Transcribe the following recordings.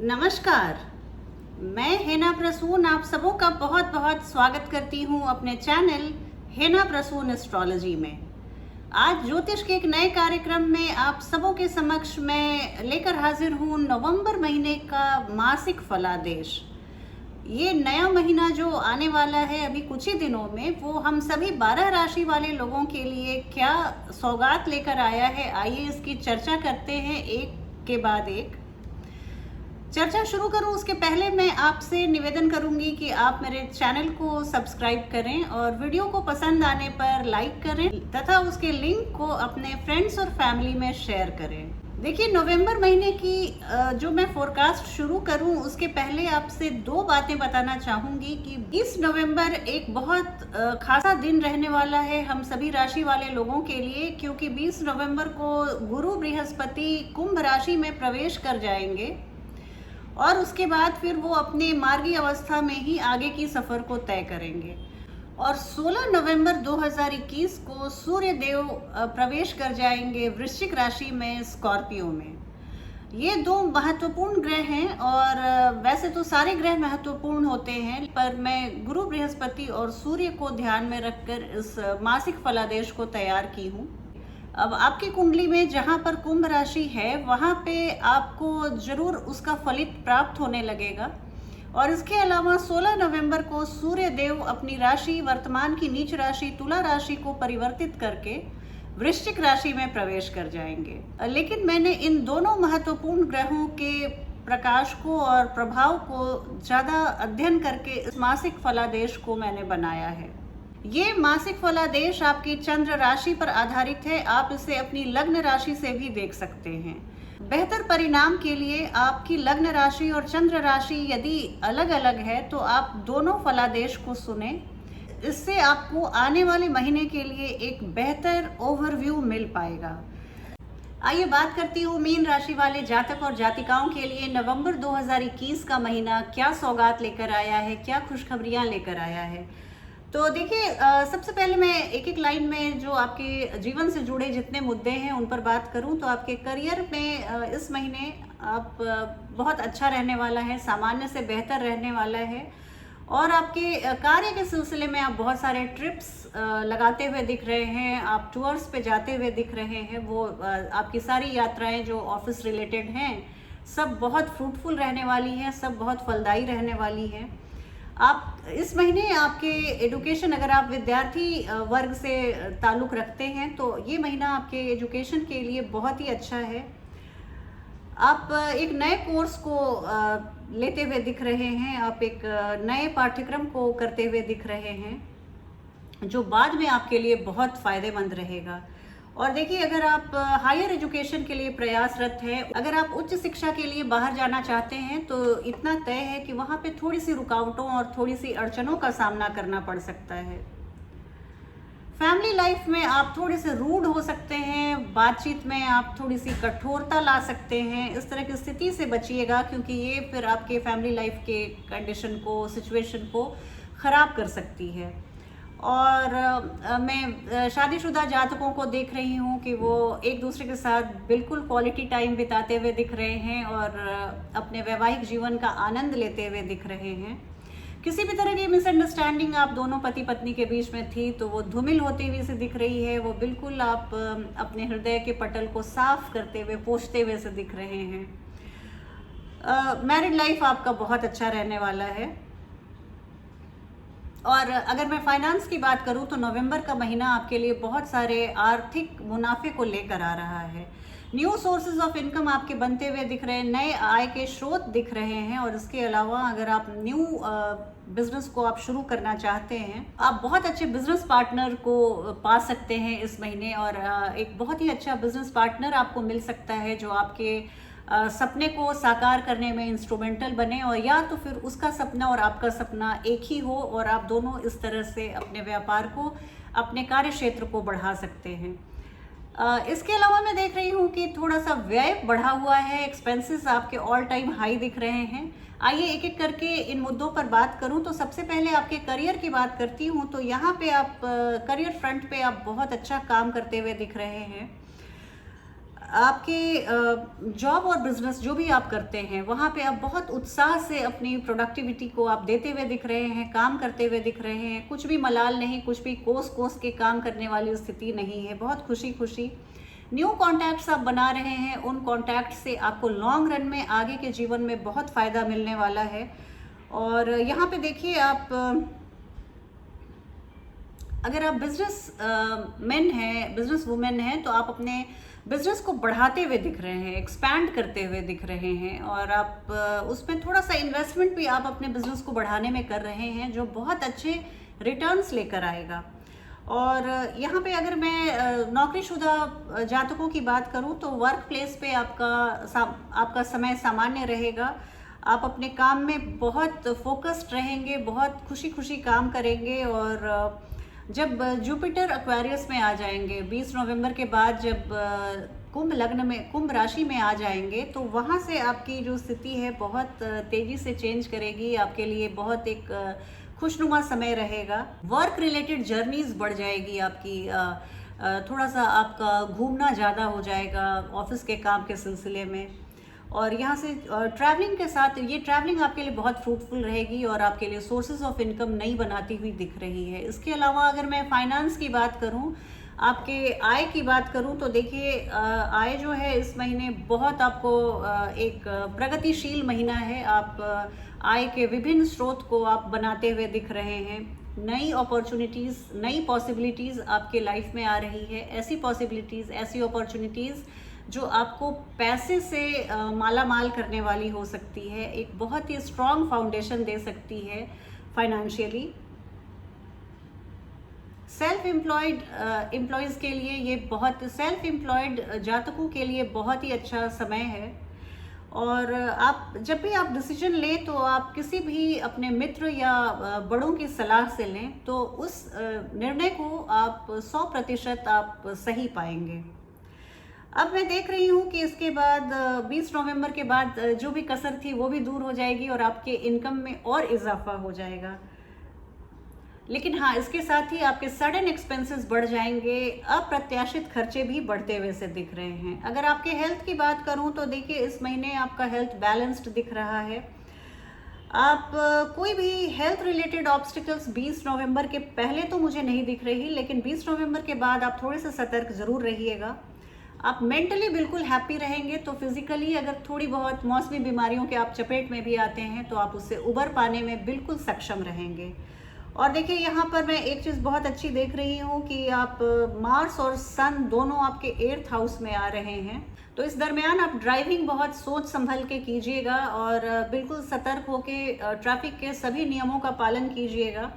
नमस्कार। मैं हेना प्रसून आप सबों का बहुत बहुत स्वागत करती हूँ अपने चैनल हेना प्रसून एस्ट्रोलॉजी में। आज ज्योतिष के एक नए कार्यक्रम में आप सबों के समक्ष मैं लेकर हाजिर हूँ नवंबर महीने का मासिक फलादेश। ये नया महीना जो आने वाला है अभी कुछ ही दिनों में, वो हम सभी 12 राशि वाले लोगों के लिए क्या सौगात लेकर आया है, आइए इसकी चर्चा करते हैं एक के बाद एक। चर्चा शुरू करूं उसके पहले मैं आपसे निवेदन करूंगी कि आप मेरे चैनल को सब्सक्राइब करें और वीडियो को पसंद आने पर लाइक करें तथा उसके लिंक को अपने फ्रेंड्स और फैमिली में शेयर करें। देखिए, नवंबर महीने की जो मैं फोरकास्ट शुरू करूं उसके पहले आपसे दो बातें बताना चाहूंगी कि 20 नवंबर एक बहुत खासा दिन रहने वाला है हम सभी राशि वाले लोगों के लिए, क्योंकि 20 नवंबर को गुरु बृहस्पति कुंभ राशि में प्रवेश कर जाएंगे और उसके बाद फिर वो अपने मार्गी अवस्था में ही आगे की सफर को तय करेंगे। और 16 नवंबर 2021 को सूर्य देव प्रवेश कर जाएंगे वृश्चिक राशि में, स्कॉर्पियो में। ये दो महत्वपूर्ण ग्रह हैं और वैसे तो सारे ग्रह महत्वपूर्ण होते हैं, पर मैं गुरु बृहस्पति और सूर्य को ध्यान में रखकर इस मासिक फलादेश को तैयार की हूँ। अब आपकी कुंडली में जहाँ पर कुंभ राशि है वहाँ पे आपको जरूर उसका फलित प्राप्त होने लगेगा। और इसके अलावा 16 नवंबर को सूर्य देव अपनी राशि, वर्तमान की नीच राशि तुला राशि को परिवर्तित करके वृश्चिक राशि में प्रवेश कर जाएंगे। लेकिन मैंने इन दोनों महत्वपूर्ण ग्रहों के प्रकाश को और प्रभाव को ज़्यादा अध्ययन करके इस मासिक फलादेश को मैंने बनाया है। ये मासिक फलादेश आपकी चंद्र राशि पर आधारित है। आप इसे अपनी लग्न राशि से भी देख सकते हैं। बेहतर परिणाम के लिए आपकी लग्न राशि और चंद्र राशि यदि अलग अलग है तो आप दोनों फलादेश को सुने। इससे आपको आने वाले महीने के लिए एक बेहतर ओवरव्यू मिल पाएगा। आइए बात करती हूँ मीन राशि वाले जातक और जातिकाओं के लिए नवंबर 2021 का महीना क्या सौगात लेकर आया है, क्या खुशखबरियाँ लेकर आया है। तो देखिए, सबसे पहले मैं एक एक लाइन में जो आपके जीवन से जुड़े जितने मुद्दे हैं उन पर बात करूं तो आपके करियर में इस महीने आप बहुत अच्छा रहने वाला है, सामान्य से बेहतर रहने वाला है। और आपके कार्य के सिलसिले में आप बहुत सारे ट्रिप्स लगाते हुए दिख रहे हैं, आप टूर्स पे जाते हुए दिख रहे हैं। वो आपकी सारी यात्राएं जो ऑफिस रिलेटेड हैं सब बहुत फ्रूटफुल रहने वाली हैं, सब बहुत फलदायी रहने वाली हैं। आप इस महीने आपके एजुकेशन, अगर आप विद्यार्थी वर्ग से ताल्लुक़ रखते हैं तो ये महीना आपके एजुकेशन के लिए बहुत ही अच्छा है। आप एक नए कोर्स को लेते हुए दिख रहे हैं, आप एक नए पाठ्यक्रम को करते हुए दिख रहे हैं जो बाद में आपके लिए बहुत फ़ायदेमंद रहेगा। और देखिए, अगर आप हायर एजुकेशन के लिए प्रयासरत हैं, अगर आप उच्च शिक्षा के लिए बाहर जाना चाहते हैं तो इतना तय है कि वहाँ पे थोड़ी सी रुकावटों और थोड़ी सी अड़चनों का सामना करना पड़ सकता है। फैमिली लाइफ में आप थोड़े से रूड हो सकते हैं, बातचीत में आप थोड़ी सी कठोरता ला सकते हैं। इस तरह की स्थिति से बचिएगा, क्योंकि ये फिर आपके फैमिली लाइफ के कंडीशन को, सिचुएशन को ख़राब कर सकती है। और मैं शादीशुदा जातकों को देख रही हूँ कि वो एक दूसरे के साथ बिल्कुल क्वालिटी टाइम बिताते हुए दिख रहे हैं और अपने वैवाहिक जीवन का आनंद लेते हुए दिख रहे हैं। किसी भी तरह की मिसअंडरस्टैंडिंग आप दोनों पति पत्नी के बीच में थी तो वो धूमिल होती हुई से दिख रही है। वो बिल्कुल आप अपने हृदय के पटल को साफ करते हुए, पोंछते हुए से दिख रहे हैं। मैरिड लाइफ आपका बहुत अच्छा रहने वाला है। और अगर मैं फाइनेंस की बात करूं तो नवंबर का महीना आपके लिए बहुत सारे आर्थिक मुनाफे को लेकर आ रहा है। न्यू सोर्सेज ऑफ इनकम आपके बनते हुए दिख रहे हैं, नए आय के स्रोत दिख रहे हैं। और इसके अलावा अगर आप न्यू बिजनेस को आप शुरू करना चाहते हैं, आप बहुत अच्छे बिजनेस पार्टनर को पा सकते हैं इस महीने। और एक बहुत ही अच्छा बिजनेस पार्टनर आपको मिल सकता है जो आपके सपने को साकार करने में इंस्ट्रूमेंटल बने, और या तो फिर उसका सपना और आपका सपना एक ही हो और आप दोनों इस तरह से अपने व्यापार को, अपने कार्य क्षेत्र को बढ़ा सकते हैं। इसके अलावा मैं देख रही हूँ कि थोड़ा सा व्यय बढ़ा हुआ है, एक्सपेंसेस आपके ऑल टाइम हाई दिख रहे हैं। आइए एक एक करके इन मुद्दों पर बात करूँ तो सबसे पहले आपके करियर की बात करती हूँ। तो यहाँ पे आप करियर फ्रंट पे आप बहुत अच्छा काम करते हुए दिख रहे हैं। आपके जॉब और बिजनेस जो भी आप करते हैं वहाँ पे आप बहुत उत्साह से अपनी प्रोडक्टिविटी को आप देते हुए दिख रहे हैं, काम करते हुए दिख रहे हैं। कुछ भी मलाल नहीं, कुछ भी कोस कोस के काम करने वाली स्थिति नहीं है। बहुत खुशी खुशी न्यू कॉन्टैक्ट्स आप बना रहे हैं। उन कॉन्टैक्ट से आपको लॉन्ग रन में आगे के जीवन में बहुत फ़ायदा मिलने वाला है। और यहाँ पे देखिए, आप अगर आप बिजनेस मैन हैं, बिजनेस वुमेन हैं, तो आप अपने बिजनेस को बढ़ाते हुए दिख रहे हैं, एक्सपैंड करते हुए दिख रहे हैं। और आप उसमें थोड़ा सा इन्वेस्टमेंट भी आप अपने बिजनेस को बढ़ाने में कर रहे हैं, जो बहुत अच्छे रिटर्न्स लेकर आएगा। और यहाँ पे अगर मैं नौकरीशुदा जातकों की बात करूँ तो वर्क प्लेस पे आपका समय सामान्य रहेगा। आप अपने काम में बहुत फोकस्ड रहेंगे, बहुत खुशी खुशी काम करेंगे। और जब जुपिटर एक्वेरियस में आ जाएंगे 20 नवंबर के बाद, जब कुंभ लग्न में, कुंभ राशि में आ जाएंगे, तो वहाँ से आपकी जो स्थिति है बहुत तेज़ी से चेंज करेगी। आपके लिए बहुत एक खुशनुमा समय रहेगा। वर्क रिलेटेड जर्नीज बढ़ जाएगी आपकी। थोड़ा सा आपका घूमना ज़्यादा हो जाएगा ऑफिस के काम के सिलसिले में। और यहाँ से ट्रैवलिंग के साथ, ये ट्रैवलिंग आपके लिए बहुत फ्रूटफुल रहेगी और आपके लिए सोर्सेज ऑफ इनकम नई बनाती हुई दिख रही है। इसके अलावा अगर मैं फाइनेंस की बात करूँ, आपके आय की बात करूं, तो देखिए आय जो है इस महीने बहुत आपको एक प्रगतिशील महीना है। आप आय के विभिन्न स्रोत को आप बनाते हुए दिख रहे हैं। नई अपॉर्चुनिटीज़, नई पॉसिबिलिटीज़ आपके लाइफ में आ रही है। ऐसी पॉसिबिलिटीज़, ऐसी अपॉर्चुनिटीज़ जो आपको पैसे से माला माल करने वाली हो सकती है, एक बहुत ही स्ट्रॉन्ग फाउंडेशन दे सकती है फाइनेंशियली। सेल्फ एम्प्लॉयड एम्प्लॉयज़ के लिए ये बहुत, सेल्फ एम्प्लॉयड जातकों के लिए बहुत ही अच्छा समय है। और आप जब भी आप डिसीजन लें तो आप किसी भी अपने मित्र या बड़ों की सलाह से लें, तो उस निर्णय को आप 100% आप सही पाएंगे। अब मैं देख रही हूँ कि इसके बाद 20 नवंबर के बाद जो भी कसर थी वो भी दूर हो जाएगी और आपके इनकम में और इजाफा हो जाएगा। लेकिन हाँ, इसके साथ ही आपके सडन एक्सपेंसेस बढ़ जाएंगे, अप्रत्याशित खर्चे भी बढ़ते हुए से दिख रहे हैं। अगर आपके हेल्थ की बात करूं तो देखिए इस महीने आपका हेल्थ बैलेंस्ड दिख रहा है। आप कोई भी हेल्थ रिलेटेड ऑब्स्टिकल्स 20 नवंबर के पहले तो मुझे नहीं दिख रही, लेकिन 20 नवंबर के बाद आप थोड़े से सतर्क ज़रूर रहिएगा। आप मेंटली बिल्कुल हैप्पी रहेंगे, तो फिजिकली अगर थोड़ी बहुत मौसमी बीमारियों के आप चपेट में भी आते हैं तो आप उससे उबर पाने में बिल्कुल सक्षम रहेंगे। और देखिए यहाँ पर मैं एक चीज़ बहुत अच्छी देख रही हूँ कि आप मार्स और सन दोनों आपके 8th हाउस में आ रहे हैं। तो इस दरमियान आप ड्राइविंग बहुत सोच संभल के कीजिएगा और बिल्कुल सतर्क होके ट्रैफिक के सभी नियमों का पालन कीजिएगा।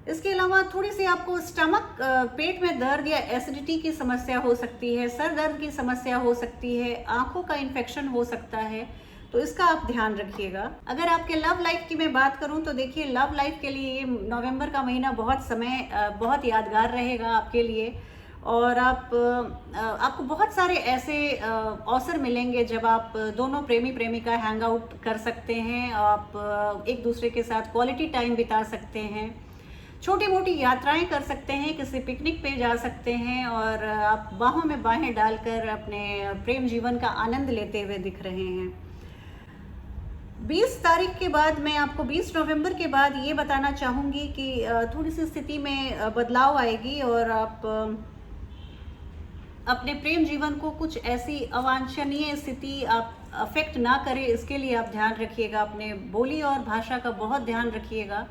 इसके अलावा थोड़ी सी आपको स्टमक, पेट में दर्द या एसिडिटी की समस्या हो सकती है, सर दर्द की समस्या हो सकती है, आँखों का इन्फेक्शन हो सकता है, तो इसका आप ध्यान रखिएगा। अगर आपके लव लाइफ की मैं बात करूं तो देखिए लव लाइफ के लिए ये नवंबर का महीना बहुत यादगार रहेगा आपके लिए। और आपको बहुत सारे ऐसे अवसर मिलेंगे जब आप दोनों प्रेमी प्रेमिका हैंग आउट कर सकते हैं। आप एक दूसरे के साथ क्वालिटी टाइम बिता सकते हैं, छोटी मोटी यात्राएं कर सकते हैं, किसी पिकनिक पे जा सकते हैं और आप बाहों में बाहें डालकर अपने प्रेम जीवन का आनंद लेते हुए दिख रहे हैं। 20 तारीख के बाद मैं आपको 20 नवंबर के बाद ये बताना चाहूँगी कि थोड़ी सी स्थिति में बदलाव आएगी और आप अपने प्रेम जीवन को कुछ ऐसी अवांछनीय स्थिति आप अफेक्ट ना करे, इसके लिए आप ध्यान रखिएगा। अपने बोली और भाषा का बहुत ध्यान रखिएगा,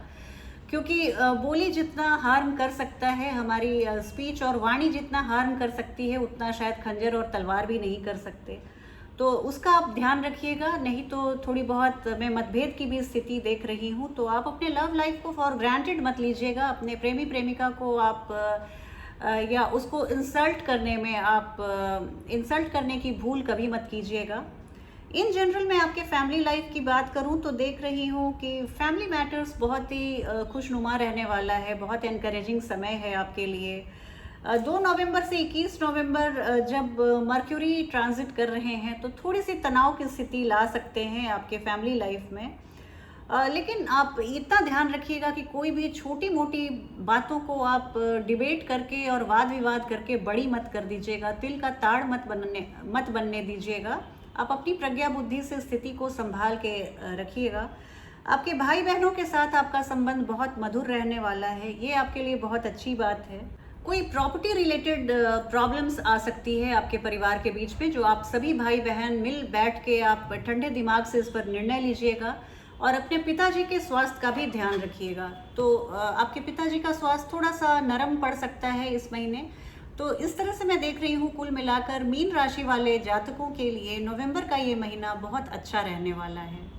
क्योंकि बोली जितना हार्म कर सकता है, हमारी स्पीच और वाणी जितना हार्म कर सकती है, उतना शायद खंजर और तलवार भी नहीं कर सकते। तो उसका आप ध्यान रखिएगा। नहीं तो थोड़ी बहुत मैं मतभेद की भी स्थिति देख रही हूँ, तो आप अपने लव लाइफ को फॉर ग्रांटेड मत लीजिएगा। अपने प्रेमी प्रेमिका को आप या उसको इंसल्ट करने की भूल कभी मत कीजिएगा। इन जनरल मैं आपके फैमिली लाइफ की बात करूं तो देख रही हूं कि फैमिली मैटर्स बहुत ही खुशनुमा रहने वाला है, बहुत एनकरेजिंग समय है आपके लिए। 2 नवंबर से 21 नवंबर जब मर्क्यूरी ट्रांजिट कर रहे हैं तो थोड़ी सी तनाव की स्थिति ला सकते हैं आपके फैमिली लाइफ में। लेकिन आप इतना ध्यान रखिएगा कि कोई भी छोटी मोटी बातों को आप डिबेट करके और वाद विवाद करके बड़ी मत कर दीजिएगा, तिल का ताड़ मत बनने दीजिएगा। आप अपनी प्रज्ञा बुद्धि से स्थिति को संभाल के रखिएगा। आपके भाई बहनों के साथ आपका संबंध बहुत मधुर रहने वाला है, ये आपके लिए बहुत अच्छी बात है। कोई प्रॉपर्टी रिलेटेड प्रॉब्लम्स आ सकती है आपके परिवार के बीच में, जो आप सभी भाई बहन मिल बैठ के आप ठंडे दिमाग से इस पर निर्णय लीजिएगा और अपने पिताजी के स्वास्थ्य का भी ध्यान रखिएगा। तो आपके पिताजी का स्वास्थ्य थोड़ा सा नरम पड़ सकता है इस महीने। तो इस तरह से मैं देख रही हूँ कुल मिलाकर मीन राशि वाले जातकों के लिए नवंबर का ये महीना बहुत अच्छा रहने वाला है।